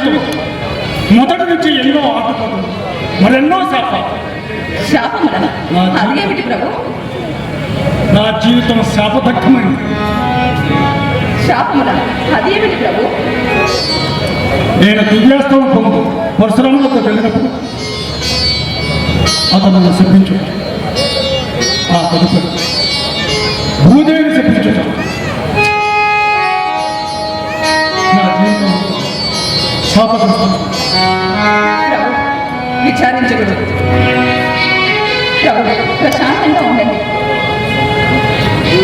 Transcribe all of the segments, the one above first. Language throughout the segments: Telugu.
జీవితం మొదటి నుంచి ఎన్నో ఆటపాటలు, మరెన్నో శాపాలు. శాపములనా? అదేమిటి ప్రభు? నా జీవితం శాపదగ్ధమైంది. శాపములనా? అదేమిటి ప్రభు? నేను దివ్యాస్తవం పొందు పరశురాములతో వెళ్ళినప్పుడు అతను నన్ను శపించు. ఆ తదుపరి భూదేవిని శపించుట. నా జీవితం శాపగ్రస్తం. ప్రభు, విచారించకూడదు ప్రభు, ప్రశాంతంగా ఉండండి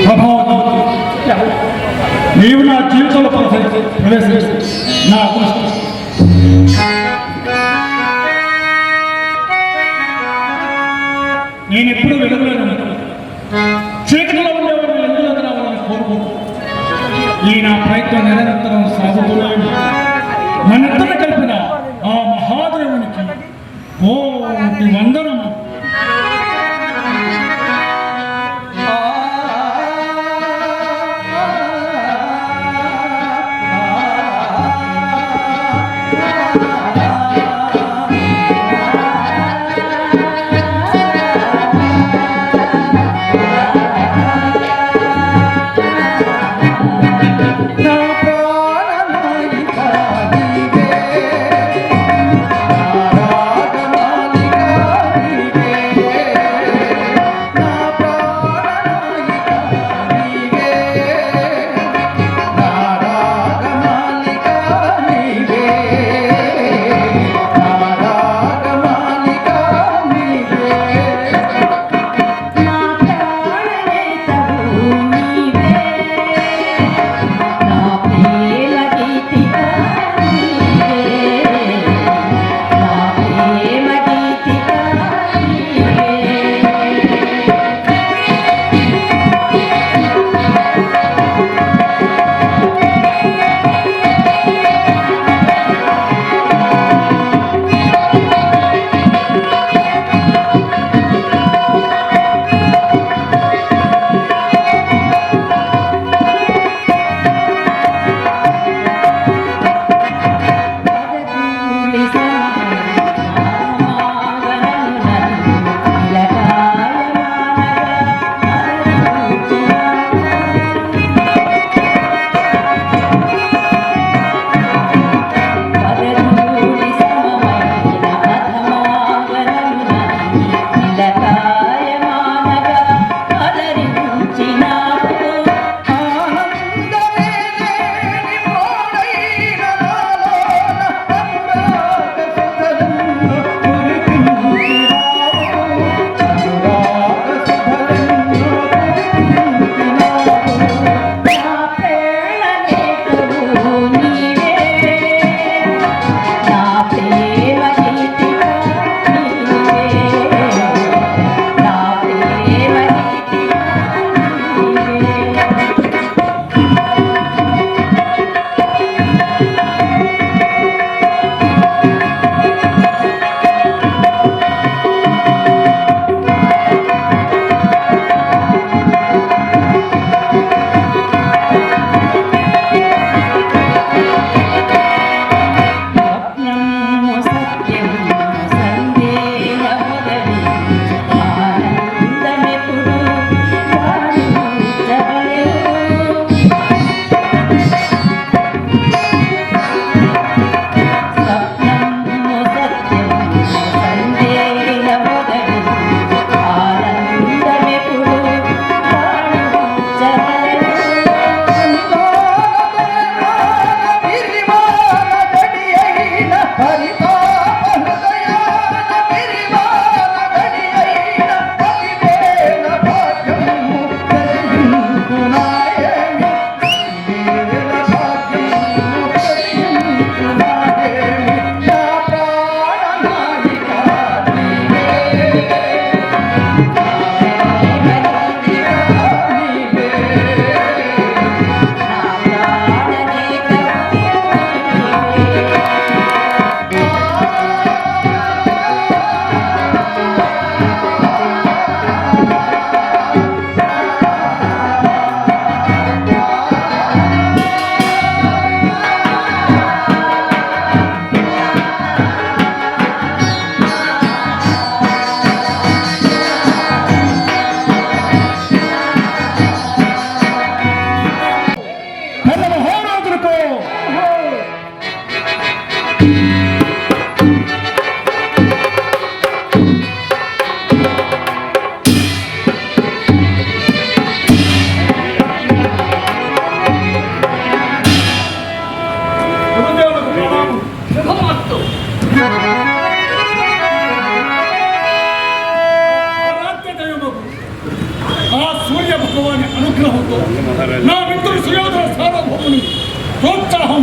ప్రభావం. ప్రభు. నీవు నా జీవితంలో ప్రవేశించు. నా అదృష్టం. నేను ఎప్పుడు వెలుగులేను, చీకటిలో ఉండేవారు వెలుగులోకి రావాలని కోరుకుంటూ ఈ నా ప్రయత్నం నిరంతరం సాగుతూనే మనిద్దరు కలిపిన ఆ మహాదేవునికి కోటి వందనము. నా ప్రాణనాయిక నీవే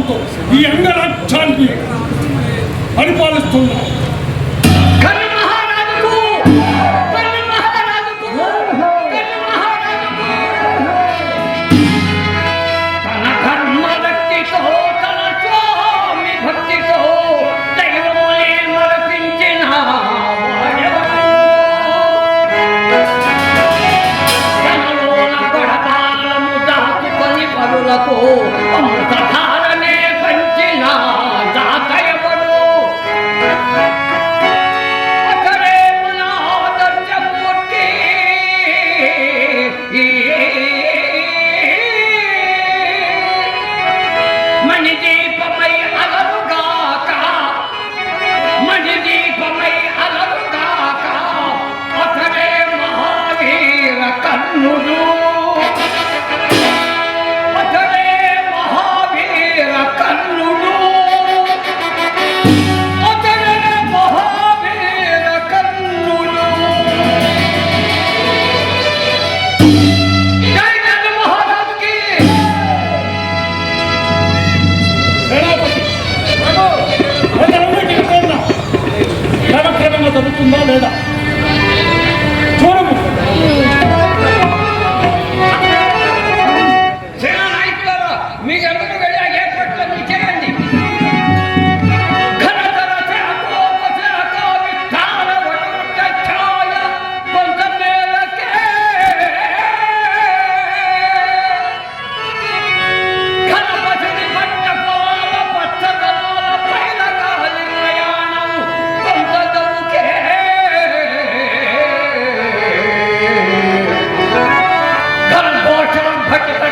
సామర్థ్యంతో ఈ అంగరాజ్యాన్ని పరిపాలిస్తున్నా. జరుగుతుందా లేదా చూడము. సేనా నాయకులారా, మీకు ఎదురు వెళ్ళే ఏర్పాట్లన్నీ చేయండి.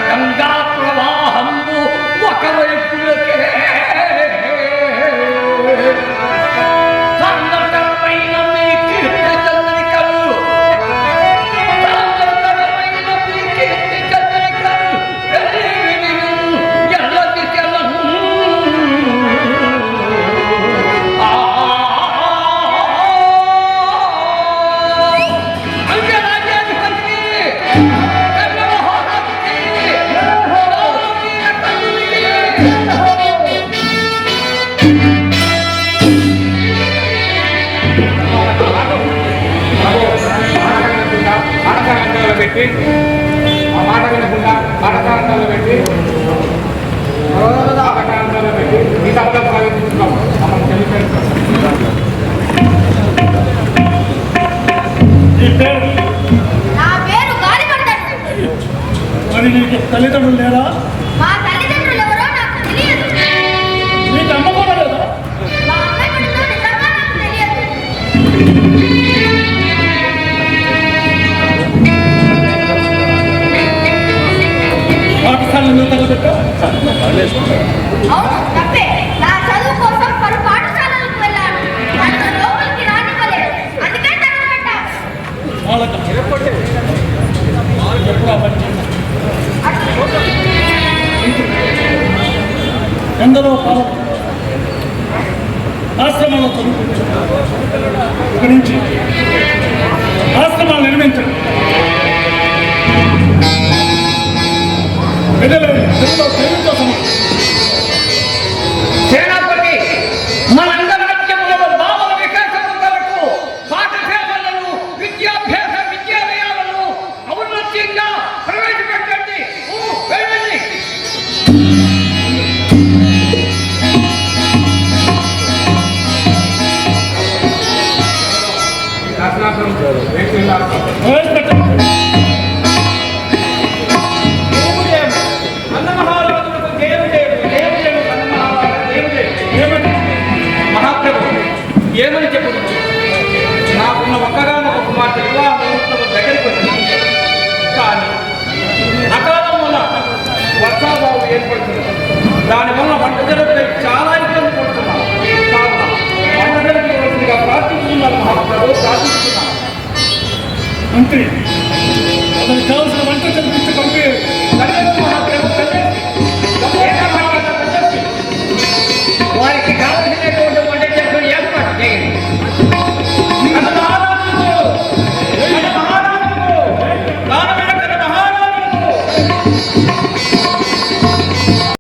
గంగా ప్రవాహంబు ఒకవైపులకే సందర్భమైన మీ కీర్తి చంద్రికలు ఎల్లది తెలను అంగరాజ్యాధిపతికి పెట్టి ఆ మాట వినకుండా పాఠశాలలో పెట్టి పాఠశాలలో పెట్టి ఈ సభలో ప్రవేశిస్తున్నాం. మనం తెలియజేస్తాం. నీ పేరు? నా పేరు గాలిపడతాడు. మరి నీకు తల్లిదండ్రులు లేరా? మా తల్లిదండ్రులు ఎవరో నాకు తెలియదు. నీకు అమ్మ కూడా లేదా? మా అమ్మ ఎక్కడుందో నిజంగా నాకు తెలియదు. పాఠశాలను తగలబెట్టా? అవును, తప్పే. నా చదువు కోసం పలు పాఠశాలలకు వెళ్ళాను. నన్ను లోపలికి రానివ్వలేదు. అందుకే తగలబెట్టాను. వాళ్ళకి ఎప్పుడు ఆ పని చేశావు? ఎందరో కాలం ఆశ్రమాల్లో చదువుకుంటారు. ఇక్కడి నుంచి ఆశ్రమాలు నిర్మించండి. సేనాపతి, మన అంగరాజ్యంలో బాలల వికాసము కొరకు పాఠశాలలను విద్యాభ్యాస విద్యాలయాలను ఔన్నత్యంగా ప్రవేశపెట్టండి. వెళ్ళండి. శాసనార్థం ప్రవేశపెట్టండి. మహాప్రభు ఏమని చెప్పుకుంటు నాకున్న ఒక్కగానొక కుమార్తె వివాహ ముహూర్తం దగ్గరికి వచ్చింది. కానీ అకాలం వల్ల వర్షాభావం ఏర్పడుతుంది. దానివల్ల వంట జరుగుపై చాలా ఇబ్బంది పడుతున్నాను. కావున వంట జరుగుతుందిగా ప్రార్థిస్తున్నాను మహాప్రభు, ప్రార్థిస్తున్నాను. మంత్రి అతనికి కావాల్సిన వంట జరిపించి పంపి మహాప్రభు